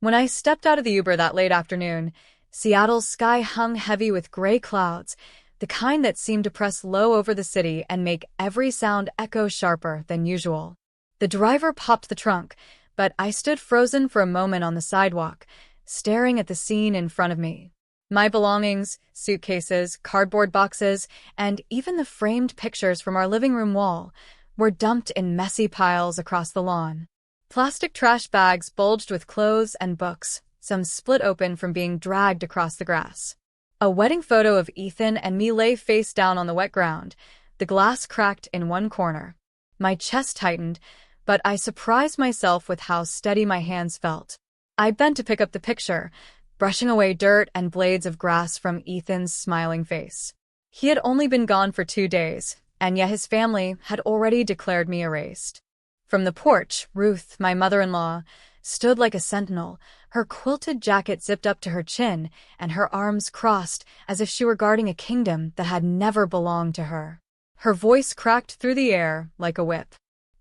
When I stepped out of the Uber that late afternoon, Seattle's sky hung heavy with gray clouds, the kind that seemed to press low over the city and make every sound echo sharper than usual. The driver popped the trunk, but I stood frozen for a moment on the sidewalk, staring at the scene in front of me. My belongings, suitcases, cardboard boxes, and even the framed pictures from our living room wall were dumped in messy piles across the lawn. Plastic trash bags bulged with clothes and books, some split open from being dragged across the grass. A wedding photo of Ethan and me lay face down on the wet ground, the glass cracked in one corner. My chest tightened, but I surprised myself with how steady my hands felt. I bent to pick up the picture, brushing away dirt and blades of grass from Ethan's smiling face. He had only been gone for 2 days, and yet his family had already declared me erased. From the porch, Ruth, my mother-in-law, stood like a sentinel, her quilted jacket zipped up to her chin and her arms crossed as if she were guarding a kingdom that had never belonged to her. Her voice cracked through the air like a whip.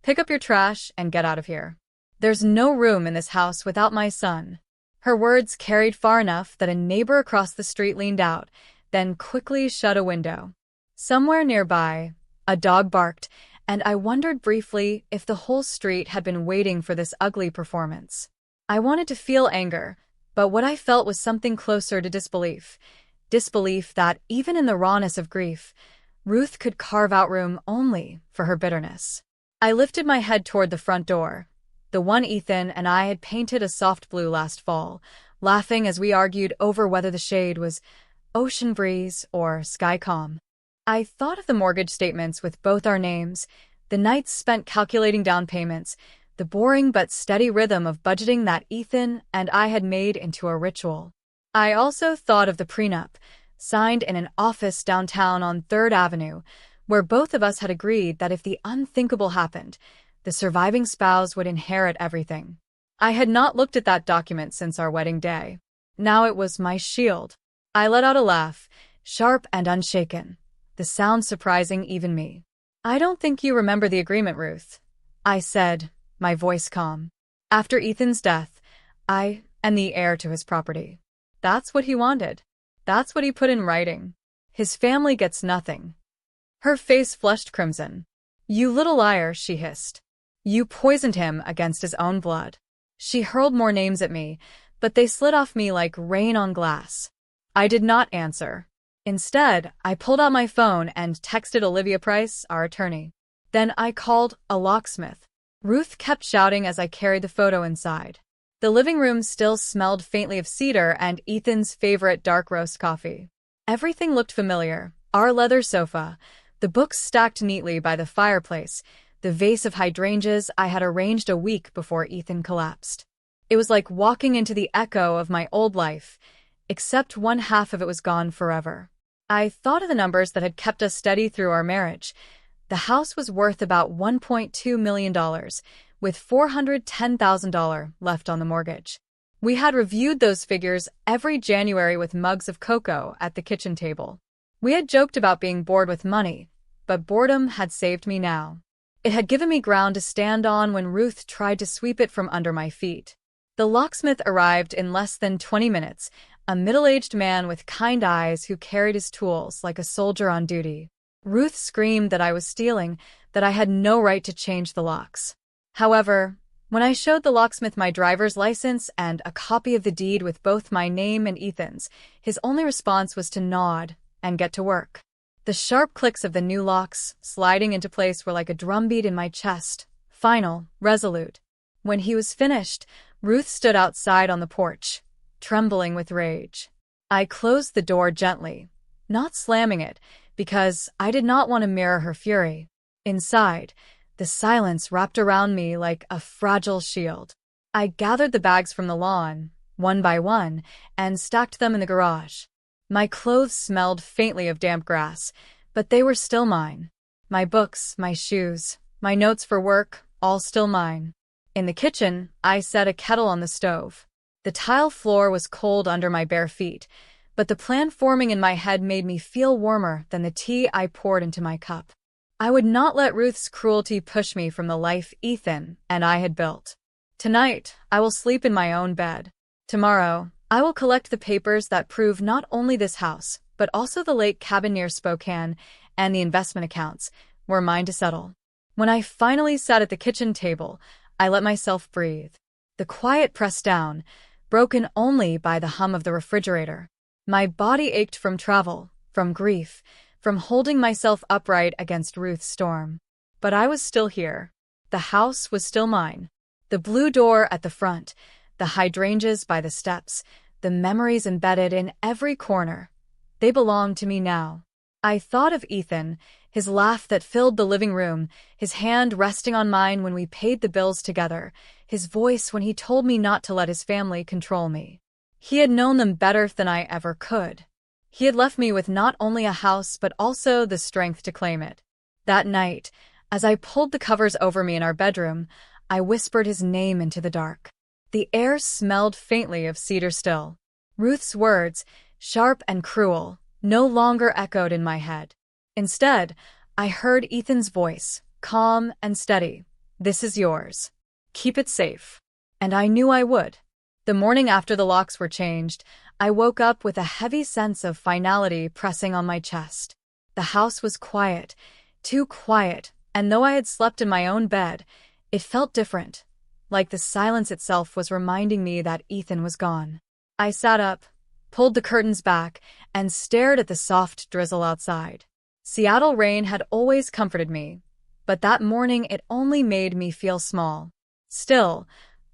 "Pick up your trash and get out of here. There's no room in this house without my son." Her words carried far enough that a neighbor across the street leaned out, then quickly shut a window. Somewhere nearby, a dog barked, and I wondered briefly if the whole street had been waiting for this ugly performance. I wanted to feel anger, but what I felt was something closer to disbelief. Disbelief that, even in the rawness of grief, Ruth could carve out room only for her bitterness. I lifted my head toward the front door, the one Ethan and I had painted a soft blue last fall, laughing as we argued over whether the shade was ocean breeze or sky calm. I thought of the mortgage statements with both our names, the nights spent calculating down payments, the boring but steady rhythm of budgeting that Ethan and I had made into a ritual. I also thought of the prenup, signed in an office downtown on 3rd Avenue, where both of us had agreed that if the unthinkable happened, the surviving spouse would inherit everything. I had not looked at that document since our wedding day. Now it was my shield. I let out a laugh, sharp and unshaken, the sound surprising even me. "I don't think you remember the agreement, Ruth," I said, my voice calm. "After Ethan's death, I am the heir to his property. That's what he wanted. That's what he put in writing. His family gets nothing." Her face flushed crimson. "You little liar," she hissed. "You poisoned him against his own blood." She hurled more names at me, but they slid off me like rain on glass. I did not answer. Instead, I pulled out my phone and texted Olivia Price, our attorney. Then I called a locksmith. Ruth kept shouting as I carried the photo inside. The living room still smelled faintly of cedar and Ethan's favorite dark roast coffee. Everything looked familiar. Our leather sofa, the books stacked neatly by the fireplace, the vase of hydrangeas I had arranged a week before Ethan collapsed. It was like walking into the echo of my old life, except one half of it was gone forever. I thought of the numbers that had kept us steady through our marriage. The house was worth about $1.2 million, with $410,000 left on the mortgage. We had reviewed those figures every January with mugs of cocoa at the kitchen table. We had joked about being bored with money, but boredom had saved me now. It had given me ground to stand on when Ruth tried to sweep it from under my feet. The locksmith arrived in less than 20 minutes, a middle-aged man with kind eyes who carried his tools like a soldier on duty. Ruth screamed that I was stealing, that I had no right to change the locks. However, when I showed the locksmith my driver's license and a copy of the deed with both my name and Ethan's, his only response was to nod and get to work. The sharp clicks of the new locks sliding into place were like a drumbeat in my chest, final, resolute. When he was finished, Ruth stood outside on the porch, trembling with rage. I closed the door gently, not slamming it, because I did not want to mirror her fury. Inside, the silence wrapped around me like a fragile shield. I gathered the bags from the lawn, one by one, and stacked them in the garage. My clothes smelled faintly of damp grass, but they were still mine. My books, my shoes, my notes for work, all still mine. In the kitchen, I set a kettle on the stove. The tile floor was cold under my bare feet, but the plan forming in my head made me feel warmer than the tea I poured into my cup. I would not let Ruth's cruelty push me from the life Ethan and I had built. Tonight, I will sleep in my own bed. Tomorrow, I will collect the papers that prove not only this house, but also the lake cabin near Spokane and the investment accounts were mine to settle. When I finally sat at the kitchen table, I let myself breathe. The quiet pressed down, broken only by the hum of the refrigerator. My body ached from travel, from grief, from holding myself upright against Ruth's storm. But I was still here. The house was still mine. The blue door at the front, the hydrangeas by the steps, the memories embedded in every corner. They belonged to me now. I thought of Ethan, his laugh that filled the living room, his hand resting on mine when we paid the bills together, his voice when he told me not to let his family control me. He had known them better than I ever could. He had left me with not only a house but also the strength to claim it. That night, as I pulled the covers over me in our bedroom, I whispered his name into the dark. The air smelled faintly of cedar still. Ruth's words, sharp and cruel, no longer echoed in my head. Instead, I heard Ethan's voice, calm and steady. "This is yours. Keep it safe." And I knew I would. The morning after the locks were changed, I woke up with a heavy sense of finality pressing on my chest. The house was quiet, too quiet, and though I had slept in my own bed, it felt different, like the silence itself was reminding me that Ethan was gone. I sat up, pulled the curtains back, and stared at the soft drizzle outside. Seattle rain had always comforted me, but that morning it only made me feel small. Still,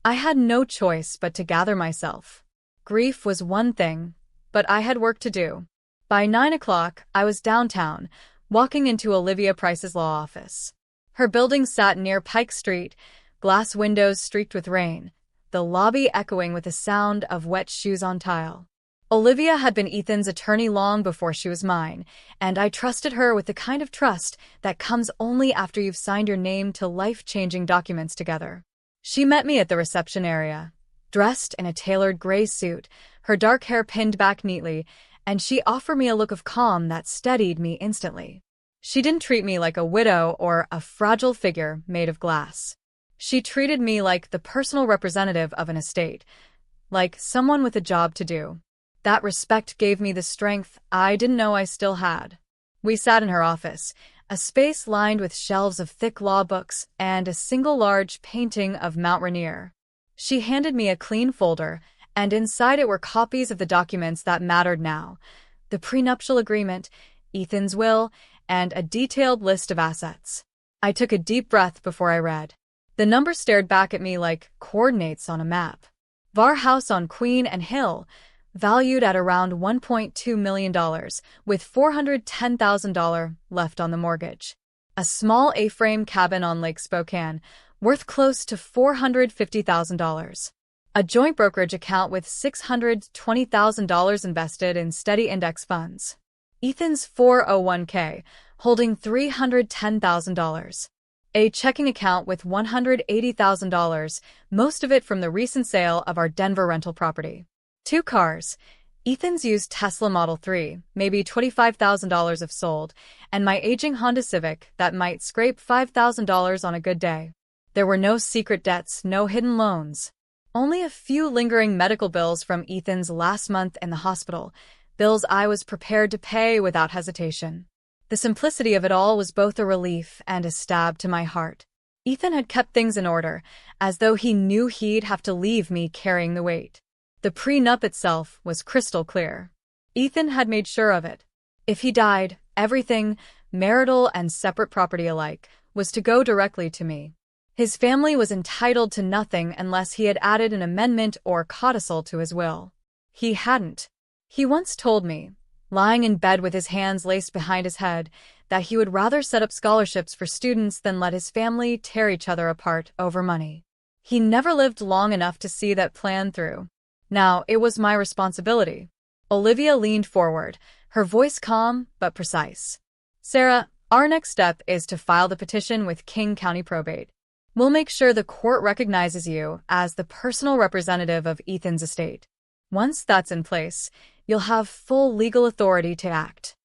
I had no choice but to gather myself. Grief was one thing, but I had work to do. By 9 o'clock, I was downtown, walking into Olivia Price's law office. Her building sat near Pike Street, glass windows streaked with rain, the lobby echoing with the sound of wet shoes on tile. Olivia had been Ethan's attorney long before she was mine, and I trusted her with the kind of trust that comes only after you've signed your name to life-changing documents together. She met me at the reception area, dressed in a tailored gray suit, her dark hair pinned back neatly, and she offered me a look of calm that steadied me instantly. She didn't treat me like a widow or a fragile figure made of glass. She treated me like the personal representative of an estate, like someone with a job to do. That respect gave me the strength I didn't know I still had. We sat in her office, a space lined with shelves of thick law books and a single large painting of Mount Rainier. She handed me a clean folder, and inside it were copies of the documents that mattered now: the prenuptial agreement, Ethan's will, and a detailed list of assets. I took a deep breath before I read. The number stared back at me like coordinates on a map. Var House on Queen and Hill, valued at around $1.2 million, with $410,000 left on the mortgage. A small A-frame cabin on Lake Spokane, worth close to $450,000. A joint brokerage account with $620,000 invested in steady index funds. Ethan's 401k, holding $310,000. A checking account with $180,000, most of it from the recent sale of our Denver rental property. 2 cars, Ethan's used Tesla Model 3, maybe $25,000 if sold, and my aging Honda Civic that might scrape $5,000 on a good day. There were no secret debts, no hidden loans. Only a few lingering medical bills from Ethan's last month in the hospital, bills I was prepared to pay without hesitation. The simplicity of it all was both a relief and a stab to my heart. Ethan had kept things in order, as though he knew he'd have to leave me carrying the weight. The prenup itself was crystal clear. Ethan had made sure of it. If he died, everything, marital and separate property alike, was to go directly to me. His family was entitled to nothing unless he had added an amendment or codicil to his will. He hadn't. He once told me, lying in bed with his hands laced behind his head, that he would rather set up scholarships for students than let his family tear each other apart over money. He never lived long enough to see that plan through. Now, it was my responsibility. Olivia leaned forward, her voice calm but precise. "Sarah, our next step is to file the petition with King County Probate. We'll make sure the court recognizes you as the personal representative of Ethan's estate. Once that's in place, you'll have full legal authority to act."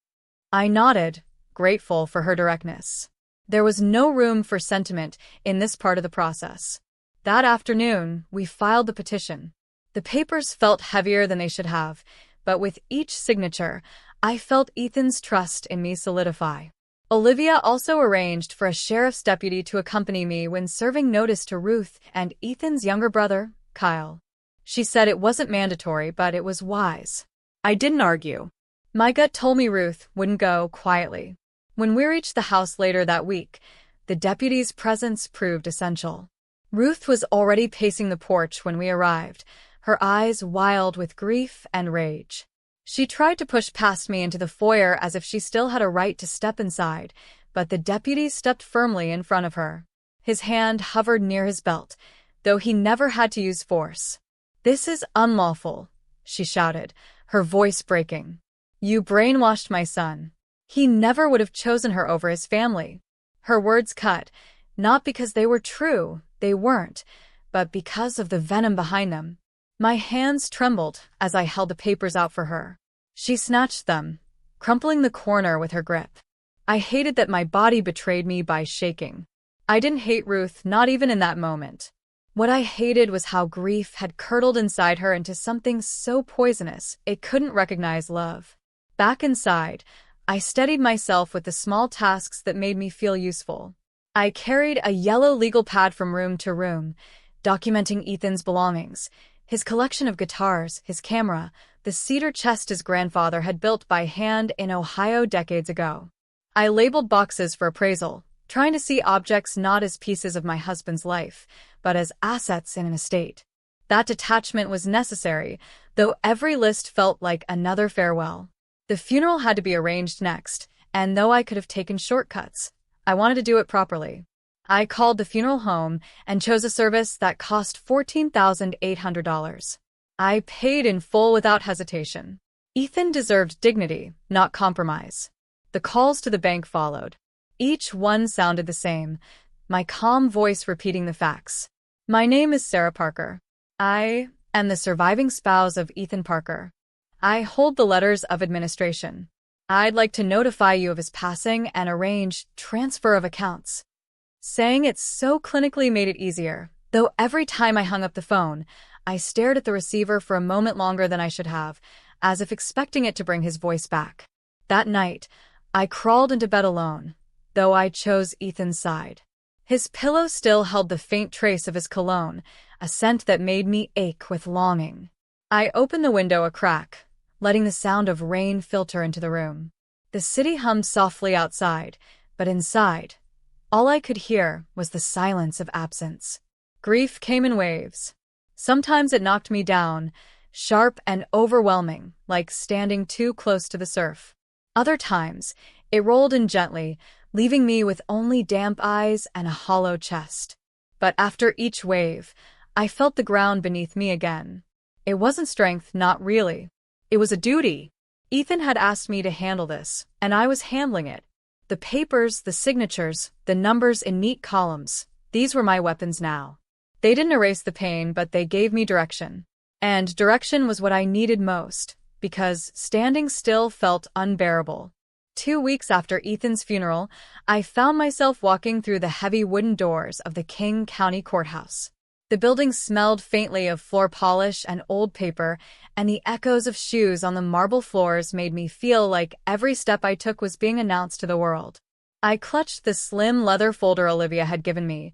I nodded, grateful for her directness. There was no room for sentiment in this part of the process. That afternoon, we filed the petition. The papers felt heavier than they should have, but with each signature, I felt Ethan's trust in me solidify. Olivia also arranged for a sheriff's deputy to accompany me when serving notice to Ruth and Ethan's younger brother, Kyle. She said it wasn't mandatory, but it was wise. I didn't argue. My gut told me Ruth wouldn't go quietly. When we reached the house later that week, the deputy's presence proved essential. Ruth was already pacing the porch when we arrived, her eyes wild with grief and rage. She tried to push past me into the foyer as if she still had a right to step inside, but the deputy stepped firmly in front of her. His hand hovered near his belt, though he never had to use force. "This is unlawful," she shouted, her voice breaking. "You brainwashed my son. He never would have chosen her over his family." Her words cut, not because they were true, they weren't, but because of the venom behind them. My hands trembled as I held the papers out for her. She snatched them, crumpling the corner with her grip. I hated that my body betrayed me by shaking. I didn't hate Ruth, not even in that moment. What I hated was how grief had curdled inside her into something so poisonous it couldn't recognize love. Back inside, I steadied myself with the small tasks that made me feel useful. I carried a yellow legal pad from room to room, documenting Ethan's belongings, his collection of guitars, his camera, the cedar chest his grandfather had built by hand in Ohio decades ago. I labeled boxes for appraisal, trying to see objects not as pieces of my husband's life, but as assets in an estate. That detachment was necessary, though every list felt like another farewell. The funeral had to be arranged next, and though I could have taken shortcuts, I wanted to do it properly. I called the funeral home and chose a service that cost $14,800. I paid in full without hesitation. Ethan deserved dignity, not compromise. The calls to the bank followed. Each one sounded the same, my calm voice repeating the facts. "My name is Sarah Parker. I am the surviving spouse of Ethan Parker. I hold the letters of administration. I'd like to notify you of his passing and arrange transfer of accounts." Saying it so clinically made it easier, though every time I hung up the phone, I stared at the receiver for a moment longer than I should have, as if expecting it to bring his voice back. That night, I crawled into bed alone, though I chose Ethan's side. His pillow still held the faint trace of his cologne, a scent that made me ache with longing. I opened the window a crack, letting the sound of rain filter into the room. The city hummed softly outside, but inside, all I could hear was the silence of absence. Grief came in waves. Sometimes it knocked me down, sharp and overwhelming, like standing too close to the surf. Other times, it rolled in gently, leaving me with only damp eyes and a hollow chest. But after each wave, I felt the ground beneath me again. It wasn't strength, not really. It was a duty. Ethan had asked me to handle this, and I was handling it. The papers, the signatures, the numbers in neat columns, these were my weapons now. They didn't erase the pain, but they gave me direction. And direction was what I needed most, because standing still felt unbearable. 2 weeks after Ethan's funeral, I found myself walking through the heavy wooden doors of the King County Courthouse. The building smelled faintly of floor polish and old paper, and the echoes of shoes on the marble floors made me feel like every step I took was being announced to the world. I clutched the slim leather folder Olivia had given me,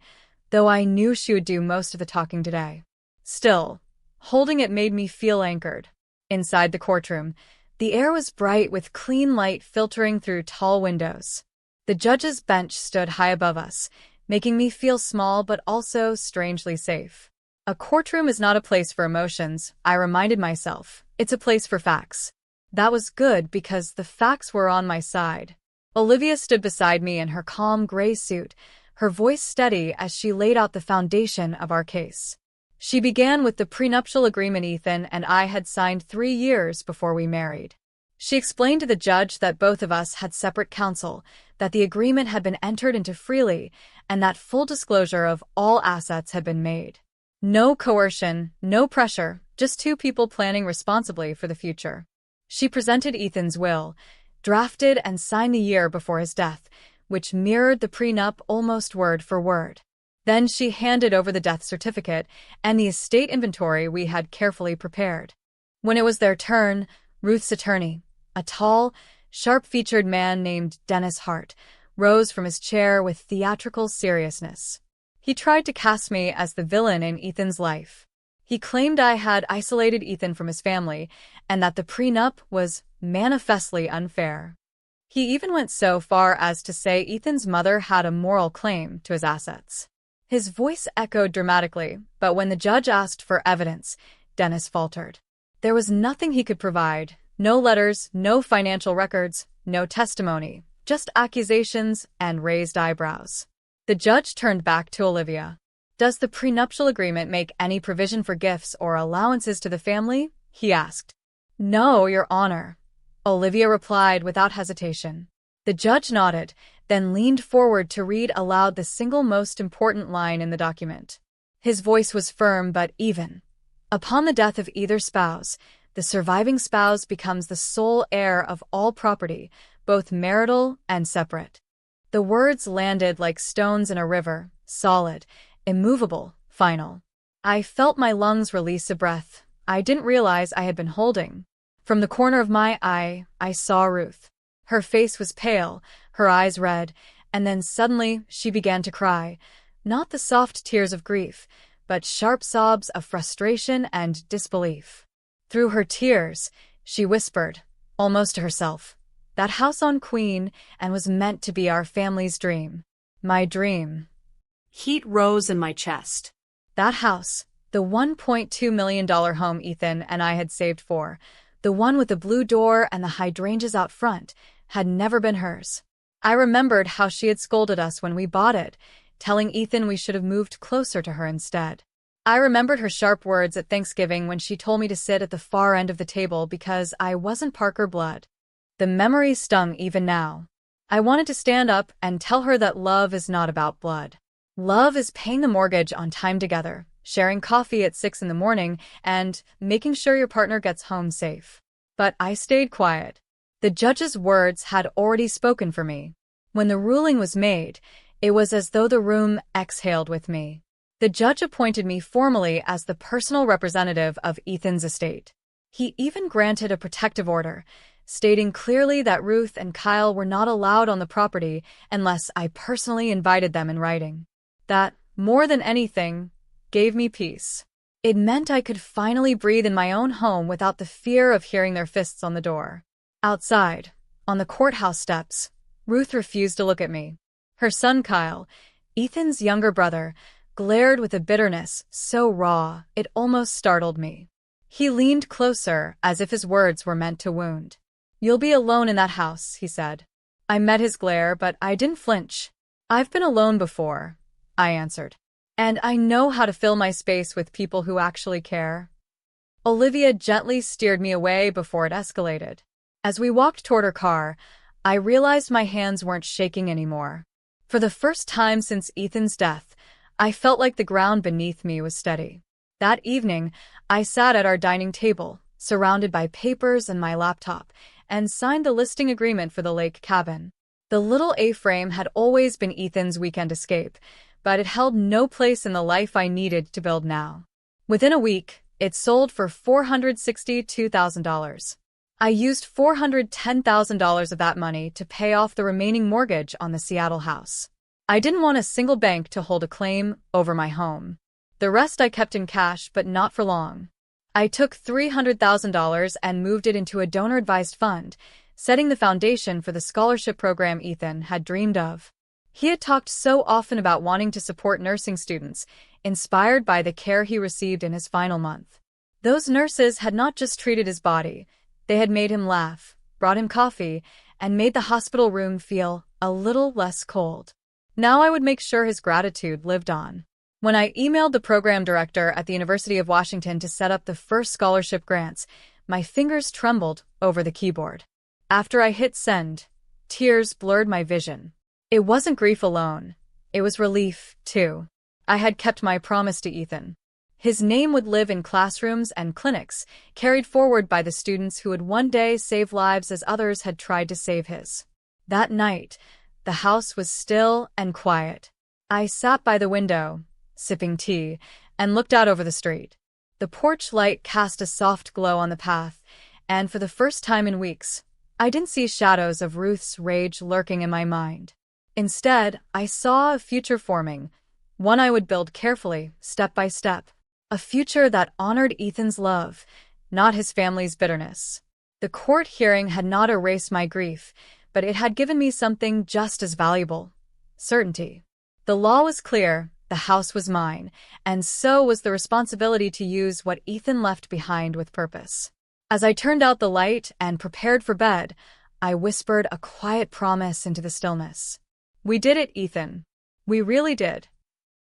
though I knew she would do most of the talking today. Still, holding it made me feel anchored. Inside the courtroom, the air was bright with clean light filtering through tall windows. The judge's bench stood high above us, making me feel small but also strangely safe. A courtroom is not a place for emotions, I reminded myself. It's a place for facts. That was good because the facts were on my side. Olivia stood beside me in her calm gray suit, her voice steady as she laid out the foundation of our case. She began with the prenuptial agreement Ethan and I had signed 3 years before we married. She explained to the judge that both of us had separate counsel, that the agreement had been entered into freely, and that full disclosure of all assets had been made. No coercion, no pressure, just 2 people planning responsibly for the future. She presented Ethan's will, drafted and signed the year before his death, which mirrored the prenup almost word for word. Then she handed over the death certificate and the estate inventory we had carefully prepared. When it was their turn, Ruth's attorney, a tall, sharp-featured man named Dennis Hart, rose from his chair with theatrical seriousness. He tried to cast me as the villain in Ethan's life. He claimed I had isolated Ethan from his family and that the prenup was manifestly unfair. He even went so far as to say Ethan's mother had a moral claim to his assets. His voice echoed dramatically, but when the judge asked for evidence, Dennis faltered. There was nothing he could provide. No letters, no financial records, no testimony, just accusations and raised eyebrows. The judge turned back to Olivia. "Does the prenuptial agreement make any provision for gifts or allowances to the family?" he asked. "No, Your Honor," Olivia replied without hesitation. The judge nodded, then leaned forward to read aloud the single most important line in the document. His voice was firm but even. "Upon the death of either spouse, the surviving spouse becomes the sole heir of all property, both marital and separate." The words landed like stones in a river, solid, immovable, final. I felt my lungs release a breath I didn't realize I had been holding. From the corner of my eye, I saw Ruth. Her face was pale, her eyes red, and then suddenly she began to cry, not the soft tears of grief, but sharp sobs of frustration and disbelief. Through her tears, she whispered, almost to herself, "That house on Queen and was meant to be our family's dream. My dream." Heat rose in my chest. That house, the $1.2 million home Ethan and I had saved for, the one with the blue door and the hydrangeas out front, had never been hers. I remembered how she had scolded us when we bought it, telling Ethan we should have moved closer to her instead. I remembered her sharp words at Thanksgiving when she told me to sit at the far end of the table because I wasn't Parker blood. The memory stung even now. I wanted to stand up and tell her that love is not about blood. Love is paying the mortgage on time together, sharing coffee at 6 in the morning, and making sure your partner gets home safe. But I stayed quiet. The judge's words had already spoken for me. When the ruling was made, it was as though the room exhaled with me. The judge appointed me formally as the personal representative of Ethan's estate. He even granted a protective order, stating clearly that Ruth and Kyle were not allowed on the property unless I personally invited them in writing. That, more than anything, gave me peace. It meant I could finally breathe in my own home without the fear of hearing their fists on the door. Outside, on the courthouse steps, Ruth refused to look at me. Her son Kyle, Ethan's younger brother, glared with a bitterness so raw it almost startled me. He leaned closer as if his words were meant to wound. "You'll be alone in that house," he said. I met his glare, but I didn't flinch. "I've been alone before," I answered. "And I know how to fill my space with people who actually care." Olivia gently steered me away before it escalated. As we walked toward her car, I realized my hands weren't shaking anymore. For the first time since Ethan's death, I felt like the ground beneath me was steady. That evening, I sat at our dining table, surrounded by papers and my laptop, and signed the listing agreement for the lake cabin. The little A-frame had always been Ethan's weekend escape, but it held no place in the life I needed to build now. Within a week, it sold for $462,000. I used $410,000 of that money to pay off the remaining mortgage on the Seattle house. I didn't want a single bank to hold a claim over my home. The rest I kept in cash, but not for long. I took $300,000 and moved it into a donor-advised fund, setting the foundation for the scholarship program Ethan had dreamed of. He had talked so often about wanting to support nursing students, inspired by the care he received in his final month. Those nurses had not just treated his body, they had made him laugh, brought him coffee, and made the hospital room feel a little less cold. Now I would make sure his gratitude lived on. When I emailed the program director at the University of Washington to set up the first scholarship grants, my fingers trembled over the keyboard. After I hit send, tears blurred my vision. It wasn't grief alone. It was relief, too. I had kept my promise to Ethan. His name would live in classrooms and clinics, carried forward by the students who would one day save lives as others had tried to save his. That night, the house was still and quiet. I sat by the window, sipping tea, and looked out over the street. The porch light cast a soft glow on the path, and for the first time in weeks, I didn't see shadows of Ruth's rage lurking in my mind. Instead, I saw a future forming, one I would build carefully, step by step. A future that honored Ethan's love, not his family's bitterness. The court hearing had not erased my grief, but it had given me something just as valuable: certainty. The law was clear, the house was mine, and so was the responsibility to use what Ethan left behind with purpose. As I turned out the light and prepared for bed, I whispered a quiet promise into the stillness. We did it, Ethan. We really did.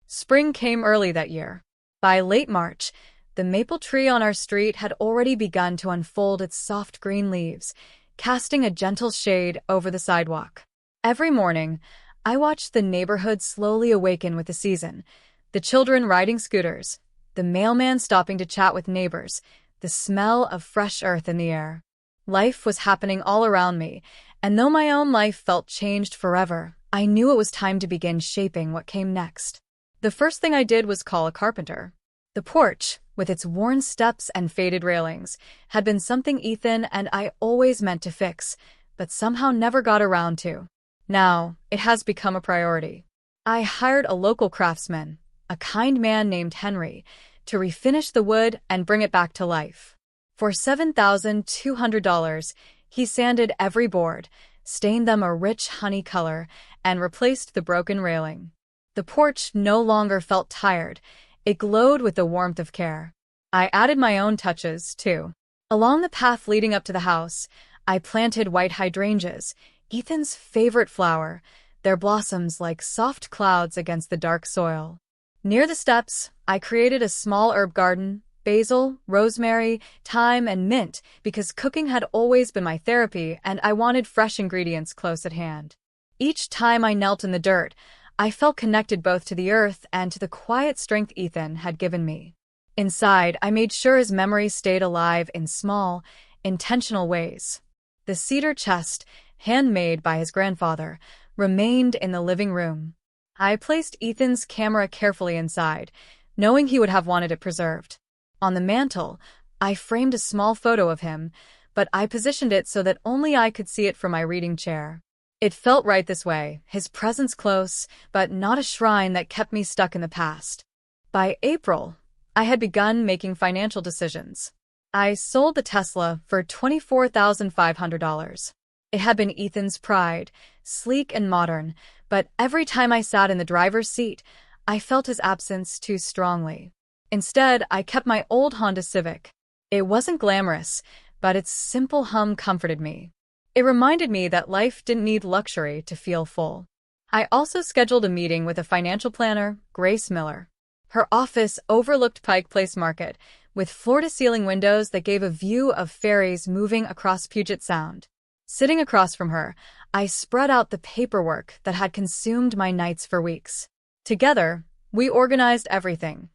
Spring came early that year. By late March, the maple tree on our street had already begun to unfold its soft green leaves, casting a gentle shade over the sidewalk. Every morning, I watched the neighborhood slowly awaken with the season, the children riding scooters, the mailman stopping to chat with neighbors, the smell of fresh earth in the air. Life was happening all around me, and though my own life felt changed forever, I knew it was time to begin shaping what came next. The first thing I did was call a carpenter. The porch, with its worn steps and faded railings, had been something Ethan and I always meant to fix, but somehow never got around to. Now, it has become a priority. I hired a local craftsman, a kind man named Henry, to refinish the wood and bring it back to life. For $7,200, he sanded every board, stained them a rich honey color, and replaced the broken railing. The porch no longer felt tired. It glowed with the warmth of care. I added my own touches, too. Along the path leading up to the house, I planted white hydrangeas, Ethan's favorite flower, their blossoms like soft clouds against the dark soil. Near the steps, I created a small herb garden: basil, rosemary, thyme, and mint, because cooking had always been my therapy and I wanted fresh ingredients close at hand. Each time I knelt in the dirt, I felt connected both to the earth and to the quiet strength Ethan had given me. Inside, I made sure his memory stayed alive in small, intentional ways. The cedar chest, handmade by his grandfather, remained in the living room. I placed Ethan's camera carefully inside, knowing he would have wanted it preserved. On the mantel, I framed a small photo of him, but I positioned it so that only I could see it from my reading chair. It felt right this way, his presence close, but not a shrine that kept me stuck in the past. By April, I had begun making financial decisions. I sold the Tesla for $24,500. It had been Ethan's pride, sleek and modern, but every time I sat in the driver's seat, I felt his absence too strongly. Instead, I kept my old Honda Civic. It wasn't glamorous, but its simple hum comforted me. It reminded me that life didn't need luxury to feel full. I also scheduled a meeting with a financial planner, Grace Miller. Her office overlooked Pike Place Market, with floor-to-ceiling windows that gave a view of ferries moving across Puget Sound. Sitting across from her, I spread out the paperwork that had consumed my nights for weeks. Together, we organized everything.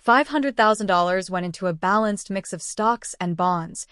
$500,000 went into a balanced mix of stocks and bonds,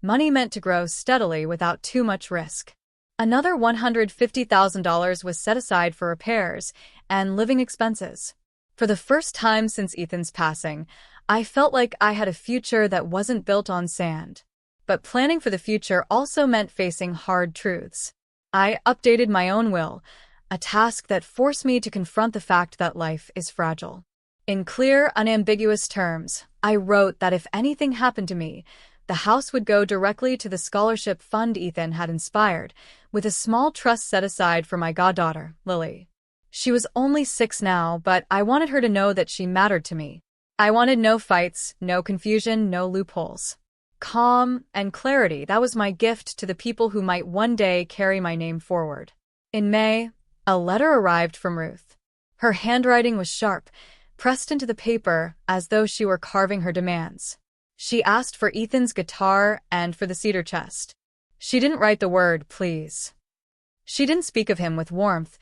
money meant to grow steadily without too much risk. Another $150,000 was set aside for repairs and living expenses. For the first time since Ethan's passing, I felt like I had a future that wasn't built on sand. But planning for the future also meant facing hard truths. I updated my own will, a task that forced me to confront the fact that life is fragile. In clear, unambiguous terms, I wrote that if anything happened to me, the house would go directly to the scholarship fund Ethan had inspired, with a small trust set aside for my goddaughter, Lily. She was only 6 now, but I wanted her to know that she mattered to me. I wanted no fights, no confusion, no loopholes. Calm and clarity, that was my gift to the people who might one day carry my name forward. In May, a letter arrived from Ruth. Her handwriting was sharp, pressed into the paper as though she were carving her demands. She asked for Ethan's guitar and for the cedar chest. She didn't write the word please. She didn't speak of him with warmth,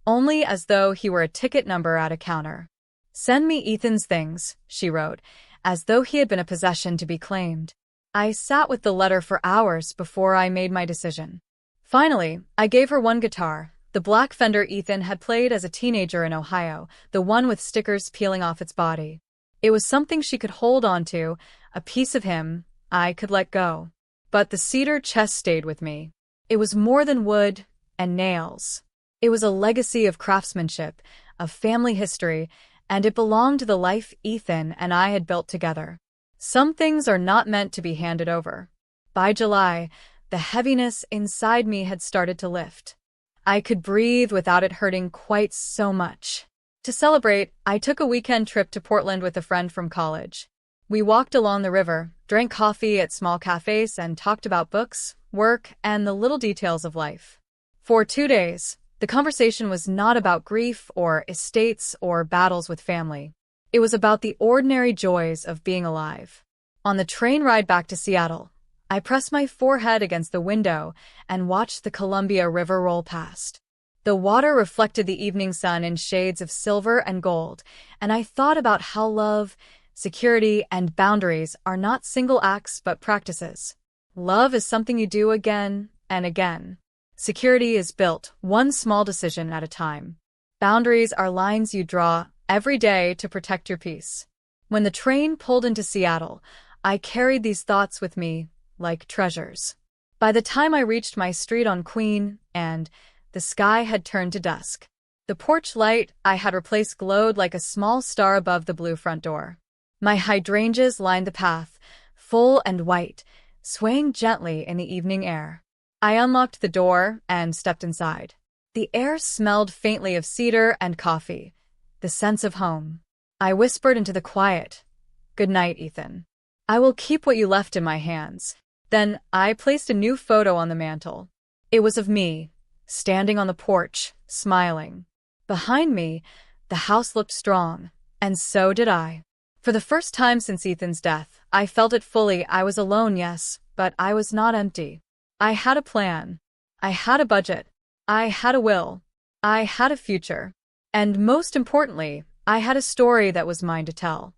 only as though he were a ticket number at a counter. Send me Ethan's things, she wrote, as though he had been a possession to be claimed. I sat with the letter for hours before I made my decision. Finally, I gave her one guitar, The black Fender Ethan had played as a teenager in Ohio, the one with stickers peeling off its body. It was something she could hold on to, a piece of him I could let go. But the cedar chest stayed with me. It was more than wood and nails. It was a legacy of craftsmanship, of family history, and it belonged to the life Ethan and I had built together. Some things are not meant to be handed over. By July, the heaviness inside me had started to lift. I could breathe without it hurting quite so much. To celebrate, I took a weekend trip to Portland with a friend from college. We walked along the river, drank coffee at small cafes, and talked about books, work, and the little details of life. For 2 days, the conversation was not about grief or estates or battles with family. It was about the ordinary joys of being alive. On the train ride back to Seattle, I pressed my forehead against the window and watched the Columbia River roll past. The water reflected the evening sun in shades of silver and gold, and I thought about how love, security, and boundaries are not single acts but practices. Love is something you do again and again. Security is built one small decision at a time. Boundaries are lines you draw every day to protect your peace. When the train pulled into Seattle, I carried these thoughts with me like treasures. By the time I reached my street on Queen, and the sky had turned to dusk. The porch light I had replaced glowed like a small star above the blue front door. My hydrangeas lined the path, full and white, swaying gently in the evening air. I unlocked the door and stepped inside. The air smelled faintly of cedar and coffee, the sense of home. I whispered into the quiet, "Good night, Ethan. I will keep what you left in my hands." Then I placed a new photo on the mantel. It was of me, standing on the porch, smiling. Behind me, the house looked strong, and so did I. For the first time since Ethan's death, I felt it fully. I was alone, yes, but I was not empty. I had a plan. I had a budget. I had a will. I had a future. And most importantly, I had a story that was mine to tell.